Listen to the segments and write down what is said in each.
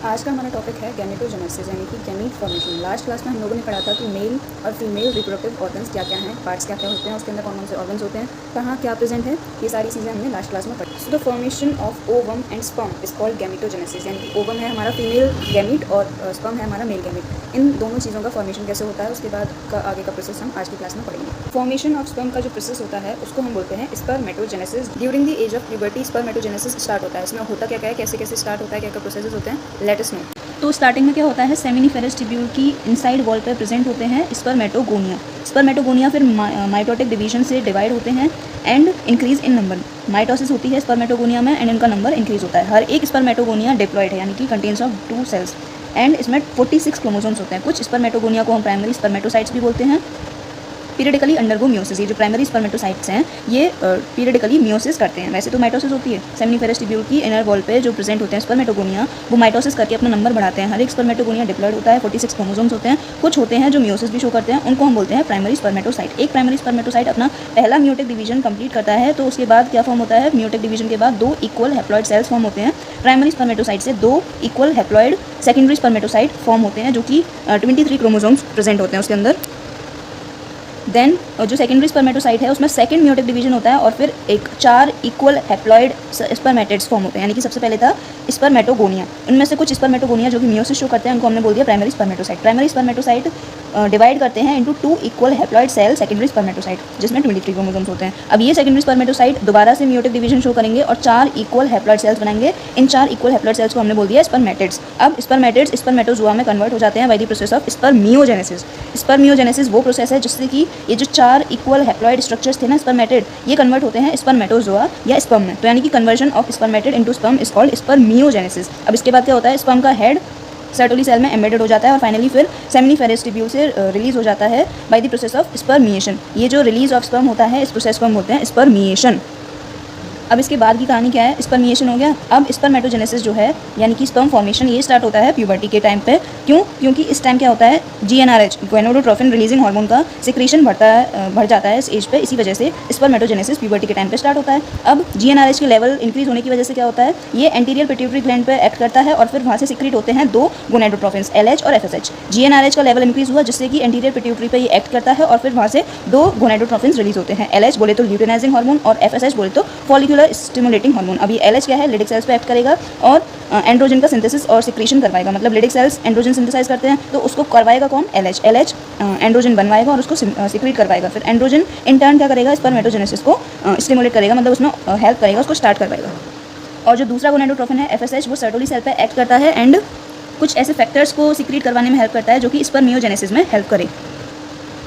आज का हमारा टॉपिक है गैमेटोजेनेसिस यानी कि गैमीट फॉर्मेशन। लास्ट क्लास में हम लोगों ने पढ़ा था कि मेल और फीमेल रिप्रोडक्टिव ऑर्गन्स क्या क्या हैं, पार्ट्स क्या क्या होते हैं, उसके अंदर कौन कौन से ऑर्गन्स होते हैं, कहाँ क्या प्रेजेंट है, ये सारी चीज़ें हमने लास्ट क्लास में पढ़ी। So the formation of ovum and sperm is called gametogenesis, यानी कि ओवम है हमारा फीमेल गैमीट और स्पर्म है हमारा मेल गैमीट। इन दोनों चीज़ों का फॉर्मेशन कैसे होता है उसके बाद का आगे का प्रोसेस हम आज की क्लास में पढ़ेंगे। फॉर्मेशन ऑफ स्पर्म का जो प्रोसेस होता है उसको हम बोलते हैं spermatogenesis. During the age of puberty spermatogenesis start होता है। इसमें होता क्या क्या है, कैसे कैसे स्टार्ट होता है, क्या क्या प्रोसेस होते हैं, लेट अस नो। तो स्टार्टिंग में क्या होता है, सेमिनिफेरस ट्यूब्यूल की इनसाइड वॉल पर प्रेजेंट होते हैं स्पर्मेटोगोनिया। स्पर्मेटोगोनिया फिर माइटोटिक डिवीजन से डिवाइड होते हैं and increase in number. Mitosis होती है स्पर्मेटोगोनिया में एंड इनका नंबर इंक्रीज होता है। हर एक स्पर्मेटोगोनिया डिप्लॉयड है यानी कि कंटेन्स ऑफ 2 सेल्स एंड इसमें 46 क्रोमोसोम्स होते हैं। कुछ स्पर्मेटोगोनिया को हम प्राइमरी स्पर्मेटोसाइट्स भी बोलते हैं। पीरियडिकली अंडरगो मियोसिस, ये जो प्राइमरी स्पर्मेटोसाइट्स हैं ये पीरियडिकली मियोसिस करते हैं। वैसे तो माइटोसिस होती है। सेमिनिफेरस ट्यूब्यूल की इनर वॉल पे जो प्रेजेंट होते हैं स्पर्मेटोगोनिया, वो माइटोसिस करके अपना नंबर बढ़ाते हैं। हर एक स्पर्मेटोगोनिया डिप्लॉयड होता है, 46 क्रोमोसोम्स होते हैं। कुछ होते हैं जो मियोसिस भी शो करते हैं, उनको हम बोलते हैं प्राइमरी स्पर्मेटोसाइट। एक प्राइमरी स्पर्मेटोसाइट अपना पहला म्यूटिक डिवीजन कंप्लीट करता है तो उसके बाद क्या फॉर्म होता है, म्यूटिक डिवीजन के बाद 2 इक्वल हैप्लॉइड सेल्स फॉर्म होते हैं। प्राइमरी स्पर्मेटोसाइट से 2 equal haploid secondary spermatocyte form होते हैं जो कि 23 क्रोमोसोम्स प्रेजेंट होते हैं उसके अंदर। देन जो सेकेंडरी स्पर्मेटोसाइट है उसमें सेकंड म्यूटिक डिवीजन होता है और फिर 4 इक्वल हैप्लॉइड स्पर्मेटिड्स फॉर्म होते हैं। यानी कि सबसे पहले था स्पर्मेटोगोनिया। उनमें से कुछ स्पर्मेटोगोनिया जो कि मियोसिस शो करते हैं उनको हमने बोल दिया primary spermatocyte. Primary spermatocyte divide करते हैं into 2 equal haploid cell secondary spermatocyte जिसमें 23 क्रोमोसोम्स होते हैं। अब ये सेकेंडरी स्पर्मेटोसाइट दोबारा से म्यूटिक डिवीजन शो करेंगे और 4 इक्वल हैप्लॉइड सेल्स बनाएंगे। इन 4 इक्वल हैप्लॉइड सेल्स को हमने बोल दिया स्पर्मेटिड्स। अब स्पर्मेटिड्स स्पर्मेटोजोआ में कन्वर्ट हो जाते हैं by the process of spermiogenesis. Spermiogenesis वो प्रोसेस है जिससे कि ये जो 4 इक्वल हैप्लॉइड स्ट्रक्चर्स थे ना स्पर्मेटिड, ये कन्वर्ट होते हैं स्पर्मेटोजोआ या स्पर्म में। तो यानी कि conversion of spermatid into sperm is called spermiogenesis. अब इसके बाद क्या होता है, स्पर्म का हेड सर्टोली सेल में एम्बेडेड हो जाता है और फाइनली फिर सेमिनिफेरस ट्यूब्यूल से रिलीज हो जाता है by the process of spermiation. ये जो रिलीज ऑफ स्पर्म होता है इस प्रोसेस को हम बोलते हैं स्पर्मिएशन। अब इसके बाद की कहानी क्या है, स्पर्मिएशन हो गया। अब स्पर्मेटोजेनेसिस जो है यानी कि स्पर्म फॉर्मेशन ये स्टार्ट होता है प्यूबर्टी के टाइम पे। क्यों? क्योंकि इस टाइम क्या होता है, GnRH गोनाडोट्रोफिन रिलीजिंग हार्मोन का सिक्रीशन बढ़ जाता है इस एज पे। इसी वजह से स्पर्मेटोजेनेसिस प्यूबर्टी के टाइम पे स्टार्ट होता है। अब GnRH के लेवल इंक्रीज होने की वजह से क्या होता है, ये एंटीरियर पिट्यूटरी ग्लैंड पे एक्ट करता है और फिर वहाँ से सिक्रीट होते हैं 2 गोनाडोट्रोफिन्स LH और FSH। GnRH का लेवल इंक्रीज हुआ जिससे कि एंटीरियर पिट्यूटरी पे ये एक्ट करता है और फिर वहाँ से 2 गोनाडोट्रोफिन्स रिलीज होते हैं। LH बोले तो ल्यूटेनाइजिंग हार्मोन और FSH बोले तो फॉलिकुलर स्टिमुलेटिंग हार्मोन। अब ये LH क्या है, लिडिक सेल्स पे एक्ट करेगा और एंड्रोजन का सिंथेसिस और सिक्रीशन करवाएगा। मतलब लिडिक सेल्स एंड्रोजन सिंथेसाइज करते हैं तो उसको करवाएगा कौन, LH एंड्रोजन बनवाएगा और उसको सिक्रीट करवाएगा। फिर एंड्रोजन इन टर्न क्या करेगा, स्पर्मेटोजेनेसिस को स्टिमुलेट करेगा, मतलब उसमें हेल्प करेगा, उसको स्टार्ट करवाएगा। और जो दूसरा गोनाडोट्रोफिन है FSH, वो सर्टोली सेल पे एक्ट करता है एंड कुछ ऐसे फैक्टर्स को सिक्रीट करवाने में हेल्प करता है जो कि स्पर्मियोजेनेसिस में हेल्प करे।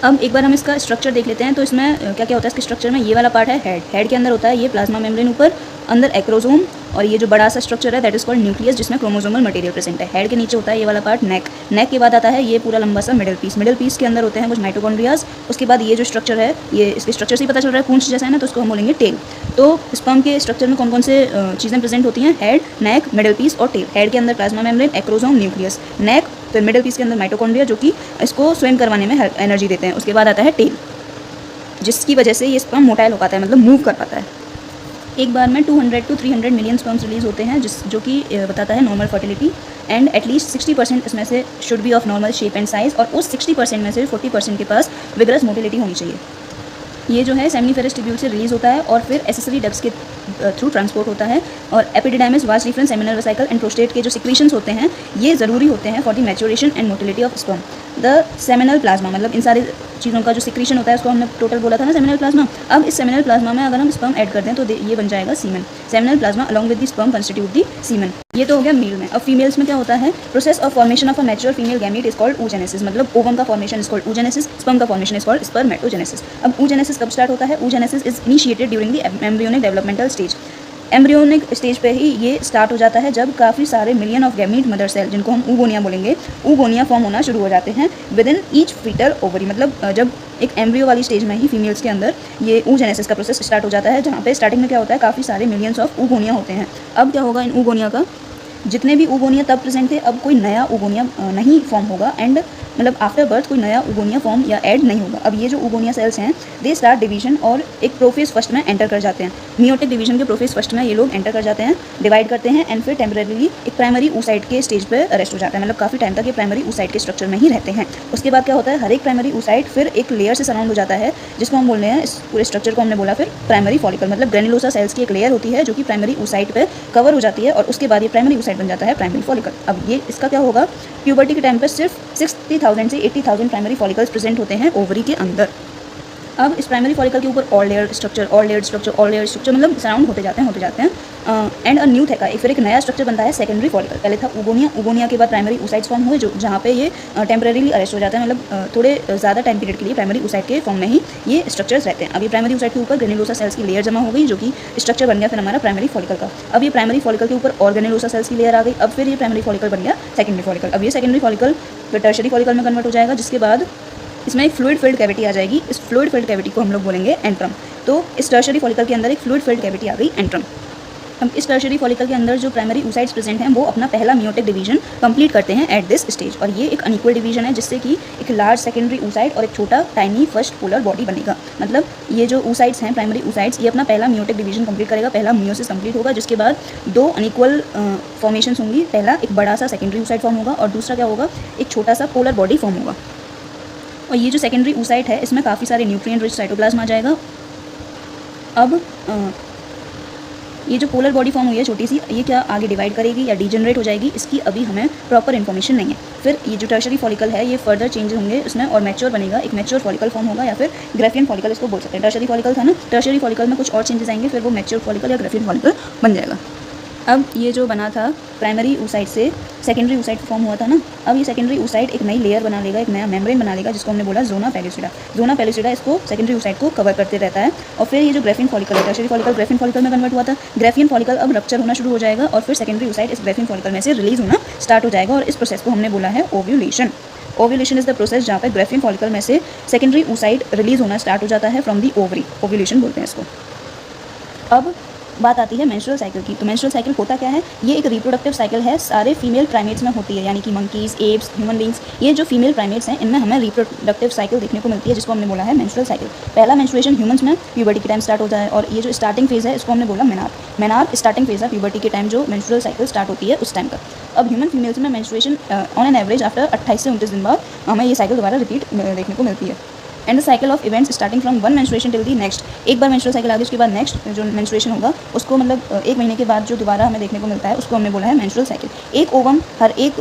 अब एक बार हम इसका स्ट्रक्चर देख लेते हैं। तो इसमें क्या क्या होता है इसके स्ट्रक्चर में, ये वाला पार्ट है हेड के अंदर होता है ये प्लाज्मा मेम्ब्रेन, ऊपर अंदर एक्रोसोम, और ये जो बड़ा सा स्ट्रक्चर है दैट इज कॉल्ड न्यूक्लियस जिसमें क्रोमोसोमल मटेरियल प्रेजेंट है। हेड के नीचे होता है ये वाला पार्ट नेक के बाद आता है ये पूरा लंबा सा मिडिल पीस के अंदर होते हैं कुछ माइटोकॉन्ड्रियाज। उसके बाद ये जो स्ट्रक्चर है, ये इसके स्ट्रक्चर से ही पता चल रहा है पूंछ जैसा है ना, तो उसको हम बोलेंगे टेल। तो स्पर्म के स्ट्रक्चर में कौन कौन से चीज़ें प्रेजेंट होती हैं, हेड, नेक, मिडिल पीस और टेल। हेड के अंदर प्लाज्मा मेम्ब्रेन, एक्रोसोम, न्यूक्लियस, नेक, फिर मिडिल पीस के अंदर माइटोकॉन्ड्रिया जो कि इसको स्विम करवाने में एनर्जी देते हैं। उसके बाद आता है टेल जिसकी वजह से ये स्पर्म मोटाइल हो पाता है, मतलब मूव कर पाता है। एक बार में 200 to 300 मिलियन स्पर्म्स रिलीज होते हैं जो कि बताता है नॉर्मल फर्टिलिटी एंड एटलीस्ट 60% इसमें से should be of normal shape and size, और उस 60% में से 40% के पास विगरस मोटिलिटी होनी चाहिए। ये जो है सेमिनिफेरस ट्यूब्यूल से रिलीज होता है और फिर एसेसरी डक्ट्स के थ्रू ट्रांसपोर्ट होता है। और epididymis, vas deferens, seminal vesicle and prostate के जो सिक्रीशंस होते हैं ये ज़रूरी होते हैं for the maturation and motility of sperm. The seminal plasma, मतलब इन सारी चीज़ों का जो सिक्रीशन होता है उसको हमने टोटल बोला था ना सेमिनल प्लाज्मा। अब इस सेमिनल प्लाज्मा में अगर हम स्पर्म ऐड करते हैं तो ये बन जाएगा semen. Seminal plasma along with the sperm constitute the semen. ये तो हो गया मेल में। अब फीमेल्स में क्या होता है, process of formation of a mature female gamete is called oogenesis, मतलब ओवम का formation is called oogenesis, sperm का फॉर्मेशन इज कॉल्ड स्पर्मेटोजेनेसिस। अब oogenesis कब स्टार्ट होता है, oogenesis is initiated during the embryonic developmental stage. Embryonic stage पे ही ये start हो जाता है जब काफ़ी सारे million of gamete mother cell, जिनको हम oogonia बोलेंगे, oogonia फॉर्म होना शुरू हो जाते हैं within each foetal ovary. मतलब जब एक एम्ब्रियो वाली स्टेज में ही फीमेल्स के अंदर ये oogenesis का प्रोसेस स्टार्ट हो जाता है, जहाँ पे स्टार्टिंग में क्या होता है, काफ़ी सारे मिलियंस ऑफ oogonia होते हैं। अब क्या होगा, इन oogonia का जितने भी oogonia तब प्रेजेंट थे अब कोई नया oogonia नहीं फॉर्म होगा एंड मतलब आफ्टर बर्थ कोई नया उगोनिया फॉर्म या ऐड नहीं होगा। अब ये जो उगोनिया सेल्स हैं दे स्टार्ट डिवीजन और एक प्रोफेज फर्स्ट में एंटर कर जाते हैं। मियोटिक डिवीजन के प्रोफेज फर्स्ट में ये लोग एंटर कर जाते हैं, डिवाइड करते हैं एंड फिर टेम्परेरीली एक प्राइमरी oocyte के स्टेज पे अरेस्ट हो जाता है। मतलब काफ़ी टाइम तक ये प्राइमरी oocyte के स्ट्रक्चर में ही रहते हैं। उसके बाद क्या होता है, हर एक प्राइमरी oocyte फिर एक लेयर से सराउंड हो जाता है जिसको हम बोल रहे हैं, इस पूरे स्ट्रक्चर को हमने बोला फिर प्राइमरी फॉलिकल। मतलब ग्रेनुलोसा सेल्स की एक लेयर होती है जो कि प्राइमरी oocyte पे कवर हो जाती है और उसके बाद ये प्राइमरी oocyte बन जाता है प्राइमरी फॉलिकल। अब ये इसका क्या होगा, प्यूबर्टी के टाइम पर सिर्फ 60,000 से 80,000 प्राइमरी फॉलिकल्स प्रेजेंट होते हैं ओवरी के अंदर। अब इस प्राइमरी फॉलिकल के ऊपर ऑल लेयर स्ट्रक्चर मतलब सराउंड होते जाते हैं एंड अ न्यू थेका, फिर एक नया स्ट्रक्चर बनता है सेकेंडरी फॉलिकल। पहले था उगोनिया के बाद प्राइमरी oocytes फॉर्म हुए जो जहाँ पे ये टेम्परेरीली अरेस्ट हो जाता है, मतलब थोड़े ज़्यादा टाइम पीरियड के लिए प्राइमरी oocyte के फॉर्म में ही ये स्ट्रक्चर्स रहते हैं। अब ये प्राइमरी oocyte के ऊपर ग्रेनुलोसा सेल्स की लेयर जमा हो गई जो कि स्ट्रक्चर बन गया फिर हमारा प्राइमरी फॉलिकल का। अब ये प्राइमरी फॉलिकल के ऊपर और ग्रेनुलोसा सेल्स की लेयर आ गई। अब फिर ये प्राइमरी फॉलिकल बन गया सेकेंडरी फॉलिकल। अब ये सेकेंडरी फॉलिकल फिर टर्शरी फॉलिकल में कन्वर्ट हो जाएगा, जिसके बाद इसमें एक फ्लूइड फिल्ड कैविटी आ जाएगी। इस फ्लूइड फिल्ड कैविटी को हम लोग बोलेंगे एंट्रम। तो इस टर्शरी फॉलिकल के अंदर एक फ्लूइड फिल्ड कैविटी आ गई एंट्रम। अब इस टर्शरी फॉलिकल के अंदर जो प्राइमरी oocytes प्रेजेंट हैं वो अपना पहला मियोटिक डिवीजन कंप्लीट करते हैं एट दिस स्टेज, और ये एक अनइक्वल डिवीजन है जिससे कि एक लार्ज सेकेंडरी oocyte और एक छोटा टाइनी फर्स्ट पोलर बॉडी बनेगा। मतलब ये जो oocytes हैं प्राइमरी oocytes ये अपना पहला मियोटिक डिवीजन कंप्लीट करेगा, पहला मियोसिस कंप्लीट होगा, जिसके बाद दो अनइक्वल फॉर्मेशंस होंगी। पहला एक बड़ा सा सेकेंडरी oocyte फॉर्म होगा और दूसरा क्या होगा, एक छोटा सा पोलर बॉडी फॉर्म होगा। और ये जो सेकेंडरी oocyte है इसमें काफ़ी सारे न्यूट्रिएंट रिच साइटोप्लाज्म आ जाएगा। अब ये जो पोलर बॉडी फॉर्म हुई है छोटी सी, ये क्या आगे डिवाइड करेगी या डिजेनरेट हो जाएगी, इसकी अभी हमें प्रॉपर इन्फॉर्मेशन नहीं है। फिर ये जो टर्शरी फॉलिकल है ये फर्दर चेंज होंगे उसमें और मैच्योर बनेगा, एक मैच्योर फॉलिकल फॉर्म होगा या फिर ग्राफियन फॉलिकल इसको बोल सकते हैं। टर्शरी फॉलिकल था ना, टर्शरी फॉलिकल में कुछ और चेंजेस आएंगे, फिर वो मैच्योर फॉलिकल या ग्राफियन फॉलिकल बन जाएगा। अब ये जो बना था प्राइमरी oocyte से सेकेंडरी oocyte फॉर्म हुआ था ना, अब ये सेकेंडरी oocyte एक नई लेयर बना लेगा, एक नया मेम्ब्रेन बना लेगा जिसको हमने बोला जोना पेल्यूसिडा। जोना पेल्यूसिडा इसको सेकेंडरी oocyte को कवर करते रहता है। और फिर ये जो ग्राफियन फॉलिकल है, टर्शरी फॉलिकल ग्राफियन फॉलिकल में कन्वर्ट हुआ था, ग्राफियन फॉलिकल अब रप्चर होना शुरू हो जाएगा और फिर सेकेंडरी oocyte इस ग्राफियन फॉलिकल में से रिलीज होना स्टार्ट हो जाएगा। और इस प्रोसेस को हमने बोला है ovulation. Ovulation is the process जहाँ पे ग्राफियन फॉलिकल में से सेकेंडरी oocyte रिलीज होना स्टार्ट हो जाता है फ्रॉम दी ओवरी। ओव्यूलेशन बोलते हैं इसको। अब बात आती है मेंस्ट्रुअल साइकिल की। तो मेंस्ट्रुअल साइकिल होता क्या है, ये एक रिप्रोडक्टिव साइकिल है, सारे फीमेल प्राइमेट्स में होती है, यानी कि मंकीज़, एप्स, ह्यूमन बींग्स, ये जो फीमेल प्राइमेट्स हैं इनमें हमें रिप्रोडक्टिव साइकिल देखने को मिलती है जिसको हमने बोला है मेंस्ट्रुअल साइकिल। पहला मेंस्ट्रुएशन ह्यूमंस में प्यूबर्टी के टाइम स्टार्ट होता है और ये जो स्टार्टिंग फेज़ है इसको हमने बोला मेनार स्टार्टिंग फेज़ है प्यूबर्टी के टाइम जो मेंस्ट्रुअल साइकिल स्टार्ट होती है उस टाइम का। अब ह्यूमन फीमेल्स में menstruation on an average after 28 से 29 दिन बाद हमें ये साइकिल दोबारा रिपीट देखने को मिलती है। And the cycle of events starting from one menstruation till the next. एक बार मेंस्ट्रुअल साइकिल आ गई उसके बाद नेक्स्ट जो मेंस्ट्रुएशन होगा उसको मतलब एक महीने के बाद जो दोबारा हमें देखने को मिलता है उसको हमने बोला है मेंस्ट्रुअल साइकिल। एक ओवम हर एक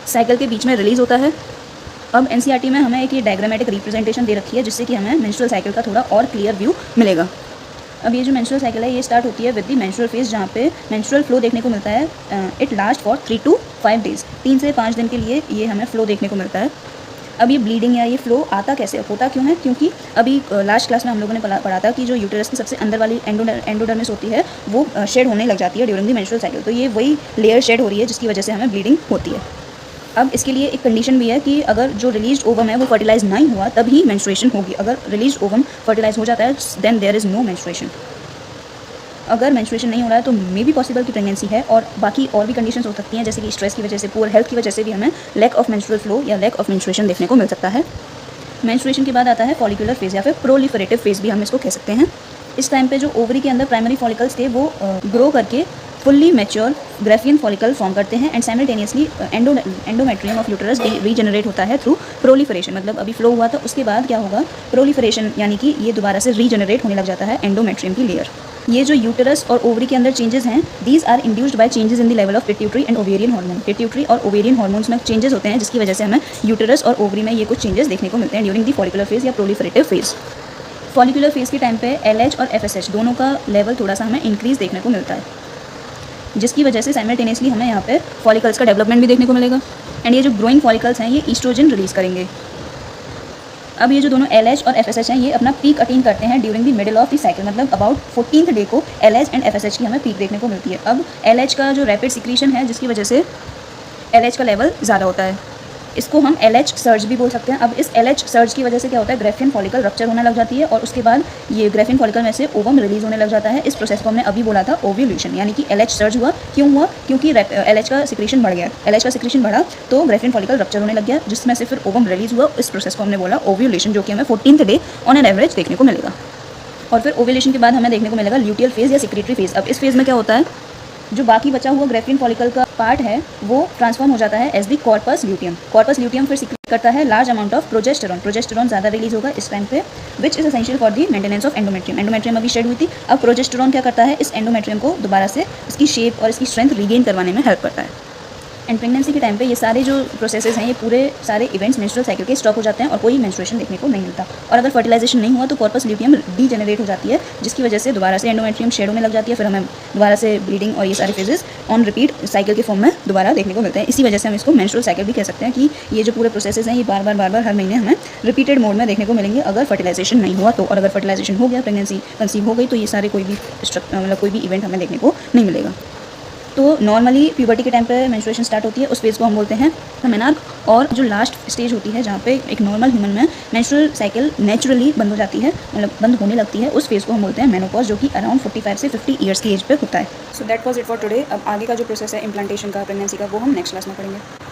साइकिल के बीच में रिलीज़ होता है। अब एनसीईआरटी में हमें एक ये डायग्रामेटिक रिप्रेजेंटेशन दे रखी है जिससे कि हमें मेंस्ट्रुअल साइकिल का थोड़ा और क्लियर व्यू मिलेगा। अब ये जो मेंस्ट्रुअल साइकिल है ये स्टार्ट होती है विद दी मेंस्ट्रुअल फेज जहाँ पे मेंस्ट्रुअल फ्लो देखने को मिलता है। It last for 3 to 5 days, 3 से 5 दिन के लिए ये हमें फ्लो देखने को मिलता है। अब ये ब्लीडिंग या ये फ्लो आता कैसे, होता क्यों है, क्योंकि अभी लास्ट क्लास में हम लोगों ने पढ़ा था कि जो यूटेरस की सबसे अंदर वाली एंडोडर्मिस होती है वो शेड होने लग जाती है ड्यूरिंग द मेंस्ट्रुअल साइकिल। तो ये वही लेयर शेड हो रही है जिसकी वजह से हमें ब्लीडिंग होती है। अब इसके लिए एक कंडीशन भी है कि अगर जो रिलीज ओवम है वो फर्टिलाइज नहीं हुआ तभी मेंस्ट्रुएशन होगी। अगर रिलीज ओवम फर्टिलाइज हो जाता है then there is no menstruation. अगर मेंस्ट्रुएशन नहीं हो रहा है तो मे बी पॉसिबल की प्रेगनेंसी है। और बाकी और भी कंडीशंस हो सकती हैं जैसे कि स्ट्रेस की वजह से, पुअर हेल्थ की वजह से भी हमें लैक ऑफ मेंस्ट्रुअल फ्लो या लैक ऑफ मेंस्ट्रुएशन देखने को मिल सकता है। मेंस्ट्रुएशन के बाद आता है फॉलिकुलर फेज़ या फिर प्रोलिफरेटिव फेज़ भी हम इसको कह सकते हैं। इस टाइम पे जो ओवरी के अंदर प्राइमरी फॉलिकल्स थे वो ग्रो करके fully mature Graafian follicle form करते हैं and simultaneously endometrium of uterus regenerate होता है थ्रू प्रोलिफरेशन। मतलब अभी फ्लो हुआ था उसके बाद क्या होगा, प्रोलिफरेशन, यानी कि ये दोबारा से रीजनरेट होने लग जाता है एंडोमेट्रियम की लेयर। ये जो यूटेरस और ओवरी के अंदर चेंजेस हैं these are induced by changes in the level of pituitary and ovarian hormone. Pituitary और ओवेरियन हार्मोन्स में चेंजेस होते हैं जिसकी वजह से हमें यूटेरस और ओवरी में ये कुछ चेंजेस देखने को मिलते हैं ड्यूरिंग दी फॉलिकुलर फेज़ या प्रोलिफरेटिव फेज़। फॉलिकुलर फेज़ के टाइम पे LH और FSH दोनों का लेवल थोड़ा सा हमें इंक्रीज़ देखने को मिलता है जिसकी वजह से साइमल्टेनियसली हमें यहाँ पे फॉलिकल्स का डेवलपमेंट भी देखने को मिलेगा। एंड ये जो ग्रोइंग फॉलिकल्स हैं ये ईस्ट्रोजन रिलीज़ करेंगे। अब ये जो दोनों LH और FSH हैं ये अपना पीक अटेन करते हैं during the middle of the cycle. मतलब अबाउट 14th डे को LH एंड FSH की हमें पीक देखने को मिलती है। अब LH का जो रैपिड सिक्रीशन है जिसकी वजह से LH का लेवल ज़्यादा होता है इसको हम LH सर्ज भी बोल सकते हैं। अब इस LH सर्ज की वजह से क्या होता है, ग्रेफियन फॉलिकल रप्चर होने लग जाती है और उसके बाद ये ग्रेफियन फॉलिकल में से ओवम रिलीज होने लग जाता है। इस प्रोसेस को हमने अभी बोला था ओव्यूलेशन, यानी कि LH सर्ज हुआ। क्यों हुआ? क्योंकि LH का सिक्रीशन बढ़ गया। LH का सिक्रीशन बढ़ा तो ग्रेफियन फॉलिकल रप्चर होने लग गया, जिसमें से फिर ओवम रिलीज हुआ। इस प्रोसेस को हमने बोला ओव्यूलेशन, जो कि हमें 14th day on an average देखने को मिलेगा। और फिर ओव्यूलेशन के बाद हमें देखने को मिलेगा ल्यूटियल फेज या सिक्रेटरी फेज। अब इस फेज में क्या होता है, जो बाकी बचा हुआ ग्रेफियन फॉलिकल का पार्ट है वो ट्रांसफॉर्म हो जाता है as the corpus luteum. Corpus luteum फिर सीक्रेट करता है large amount of progesterone. Progesterone ज़्यादा रिलीज होगा इस टाइम पे, which is essential for the maintenance of endometrium. Endometrium अभी शेड हुई थी, अब प्रोजेस्टेरॉन क्या करता है, इस एंडोमेट्रियम को दोबारा से इसकी शेप और इसकी स्ट्रेंथ रीगेन करवाने में हेल्प करता है। एंड प्रेगनेंसी के टाइम पे ये सारे जो प्रोसेसेस हैं, ये पूरे सारे इवेंट्स मेंस्ट्रुअल साइकिल के स्टॉप हो जाते हैं और कोई मेंस्ट्रुएशन देखने को नहीं मिलता। और अगर फर्टिलाइजेशन नहीं हुआ तो कॉर्पस ल्यूटियम डीजेनरेट हो जाती है, जिसकी वजह से दोबारा से एंडोमेट्रियम शेड होने लग जाती है। फिर हमें दोबारा से ब्लीडिंग और ये सारे फेजेस ऑन रिपीट साइकिल के फॉर्म में दोबारा देखने को मिलते हैं। इसी वजह से हम इसको मेंस्ट्रुअल साइकिल भी कह सकते हैं कि ये जो पूरे प्रोसेसेस हैं ये बार बार हर महीने हमें रिपीटेड मोड में देखने को मिलेंगे अगर फर्टिलाइजेशन नहीं हुआ तो। और अगर फर्टिलाइजेशन हो गया, प्रेगनेंसी कंसीव हो गई, तो ये सारे कोई भी इवेंट हमें देखने को नहीं मिलेगा। तो नॉर्मली प्यूबर्टी के टाइम पे मेंस्ट्रुएशन स्टार्ट होती है, उस फेज़ को हम बोलते हैं मेनार्क। और जो लास्ट स्टेज होती है जहाँ पे एक नॉर्मल ह्यूमन में मेंस्ट्रुअल साइकिल नेचुरली बंद हो जाती है, मतलब बंद होने लगती है, उस फेज़ को हम बोलते हैं मेनोपॉज, जो कि अराउंड 45 से 50 ईयर्स की एज पे होता है। So that was it for today. अब आगे का जो प्रोसेस है इम्प्लांटेशन का, प्रेगनेंसी का, वो हम नेक्स्ट क्लास में पढ़ेंगे।